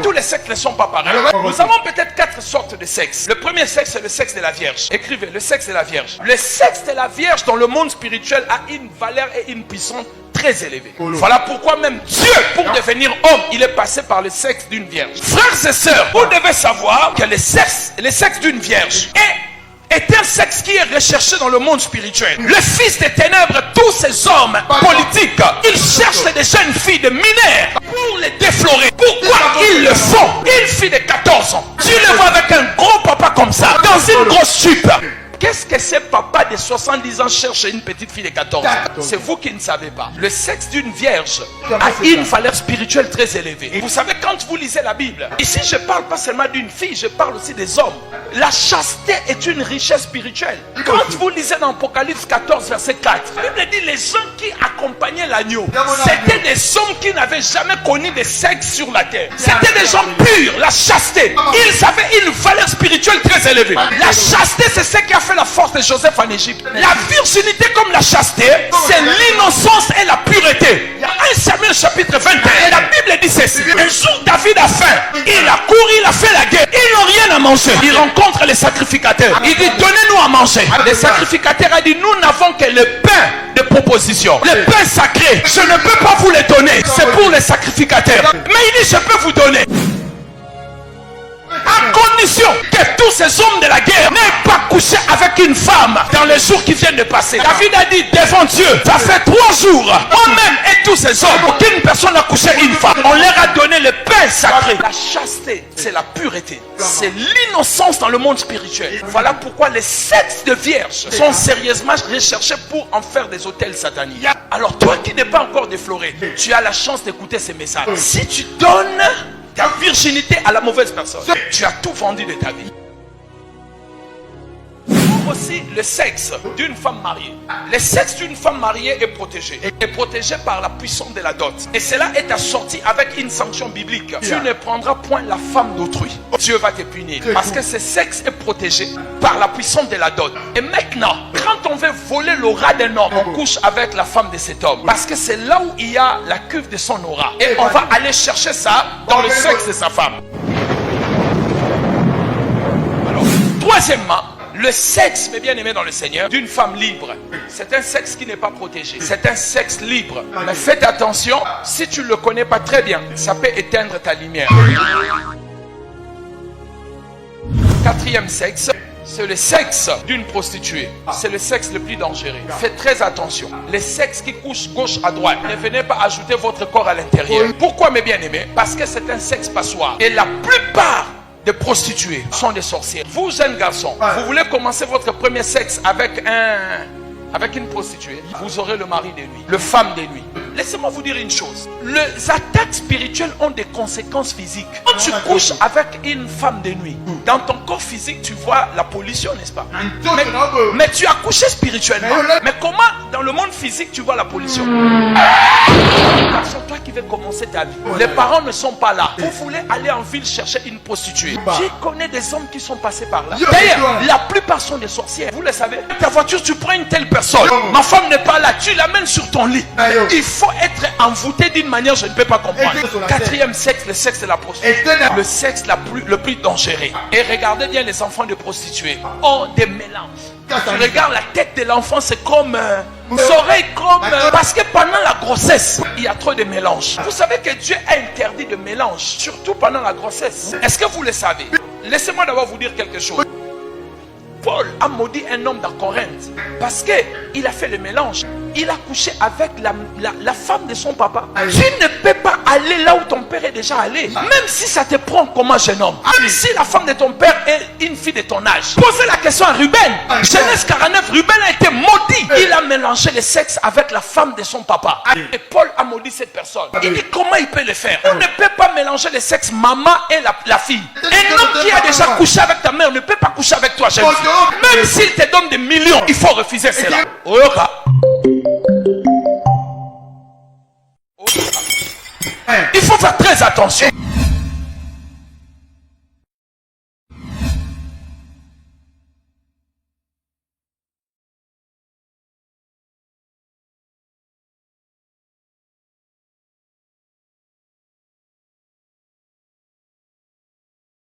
tous les sexes ne sont pas pareils. Nous avons peut-être 4 sortes de sexe. Le premier sexe, c'est le sexe de la Vierge. Écrivez, le sexe de la Vierge. Le sexe de la Vierge dans le monde spirituel a une valeur et une puissance très élevée. Voilà pourquoi même Dieu, pour devenir homme, il est passé par le sexe d'une vierge. Frères et sœurs, vous devez savoir que le sexe d'une vierge est un sexe qui est recherché dans le monde spirituel. Le fils des ténèbres, tous ces hommes politiques, ils cherchent des jeunes filles de mineurs pour les déflorer. Pourquoi ils le font? Une fille de 14 ans, tu le vois avec un gros papa comme ça, dans une grosse jupe. Qu'est-ce que ces papas de 70 ans cherchent une petite fille de 14 ans? C'est vous qui ne savez pas. Le sexe d'une vierge a une valeur spirituelle très élevée. Vous savez, quand vous lisez la Bible, ici je parle pas seulement d'une fille, je parle aussi des hommes. La chasteté est une richesse spirituelle. Quand vous lisez dans Apocalypse 14, verset 4, la Bible dit les gens qui accompagnaient l'agneau, c'était des hommes qui n'avaient jamais connu de sexe sur la terre. C'était des gens purs, la chasteté. Ils avaient une valeur spirituelle très élevée. La chasteté, c'est ce qui a fait la force de Joseph en Égypte. La virginité comme la chasteté, c'est l'innocence et la pureté. Il y a 1 Samuel chapitre 21. La Bible dit ceci. Un jour David a faim. Il a couru, il a fait la guerre. Ils n'ont rien à manger. Il rencontre les sacrificateurs. Il dit donnez-nous à manger. Les sacrificateurs ont dit nous n'avons que le pain de proposition. Le pain sacré. Je ne peux pas vous le donner. C'est pour les sacrificateurs. Mais il dit je peux vous donner. À condition que tous ces hommes de la guerre n'aient pas couché avec une femme dans les jours qui viennent de passer. David a dit devant Dieu, ça fait 3 jours, moi-même et tous ces hommes, aucune personne n'a couché une femme. On leur a donné le pain sacré. La chasteté, c'est la pureté. C'est l'innocence dans le monde spirituel. Voilà pourquoi les sexes de vierges sont sérieusement recherchés pour en faire des autels sataniques. Alors toi qui n'es pas encore défloré, tu as la chance d'écouter ces messages. Si tu donnes ta virginité à la mauvaise personne, tu as tout vendu de ta vie. Aussi le sexe d'une femme mariée. Le sexe d'une femme mariée est protégé. Est protégé par la puissance de la dot. Et cela est assorti avec une sanction biblique. Tu ne prendras point la femme d'autrui. Dieu va te punir. Parce que ce sexe est protégé par la puissance de la dot. Et maintenant, quand on veut voler l'aura d'un homme, on couche avec la femme de cet homme. Parce que c'est là où il y a la cuve de son aura. Et on va aller chercher ça dans le sexe de sa femme. Alors, troisièmement, le sexe, mes bien-aimés dans le Seigneur, d'une femme libre, c'est un sexe qui n'est pas protégé. C'est un sexe libre. Mais faites attention, si tu ne le connais pas très bien, ça peut éteindre ta lumière. Quatrième sexe, c'est le sexe d'une prostituée. C'est le sexe le plus dangereux. Faites très attention. Les sexes qui couchent gauche à droite, ne venez pas ajouter votre corps à l'intérieur. Pourquoi, mes bien-aimés? Parce que c'est un sexe passoire. Et la plupart des prostituées sont des sorcières. Vous, jeunes garçons, vous voulez commencer votre premier sexe avec une prostituée, vous aurez le mari de nuit, le femme de nuit. Laissez-moi vous dire une chose. Les attaques spirituelles ont des conséquences physiques. Quand tu couches avec une femme de nuit, dans ton corps physique, tu vois la pollution, n'est-ce pas? Mais tu as couché spirituellement. Mais comment dans le monde physique tu vois la pollution? C'est toi qui veux commencer ta vie. Les parents ne sont pas là. Vous voulez aller en ville chercher une prostituée. Tu connais des hommes qui sont passés par là. D'ailleurs, la plupart sont des sorcières. Vous le savez. Ta voiture, tu prends une telle personne. Ma femme n'est pas là. Tu l'amènes sur ton lit. Il faut être envoûté d'une manière, je ne peux pas comprendre. Quatrième sexe, le sexe de la prostituée. Le sexe le plus dangereux. Et regardez bien, les enfants de prostituées ont des mélanges. Tu regardes la tête de l'enfant, c'est comme oreilles comme parce que pendant la grossesse, il y a trop de mélanges. Vous savez que Dieu a interdit de mélange, surtout pendant la grossesse. Est-ce que vous le savez? Laissez-moi d'abord vous dire quelque chose. Paul a maudit un homme dans Corinthe parce qu'il a fait le mélange. Il a couché avec la femme de son papa. Tu ne peux pas aller là où ton père est déjà allé. Même si ça te prend comme un jeune homme. Même si la femme de ton père est une fille de ton âge. Posez la question à Ruben. Genèse 49, Ruben a été maudit. Il a mélangé le sexe avec la femme de son papa. Et Paul a maudit cette personne. Il dit comment il peut le faire? On ne peut pas mélanger le sexe maman et la fille. Un homme qui a déjà couché avec ta mère ne peut pas coucher avec toi, jeune fille. Même s'il te donne des millions, il faut refuser cela. Il faut faire très attention.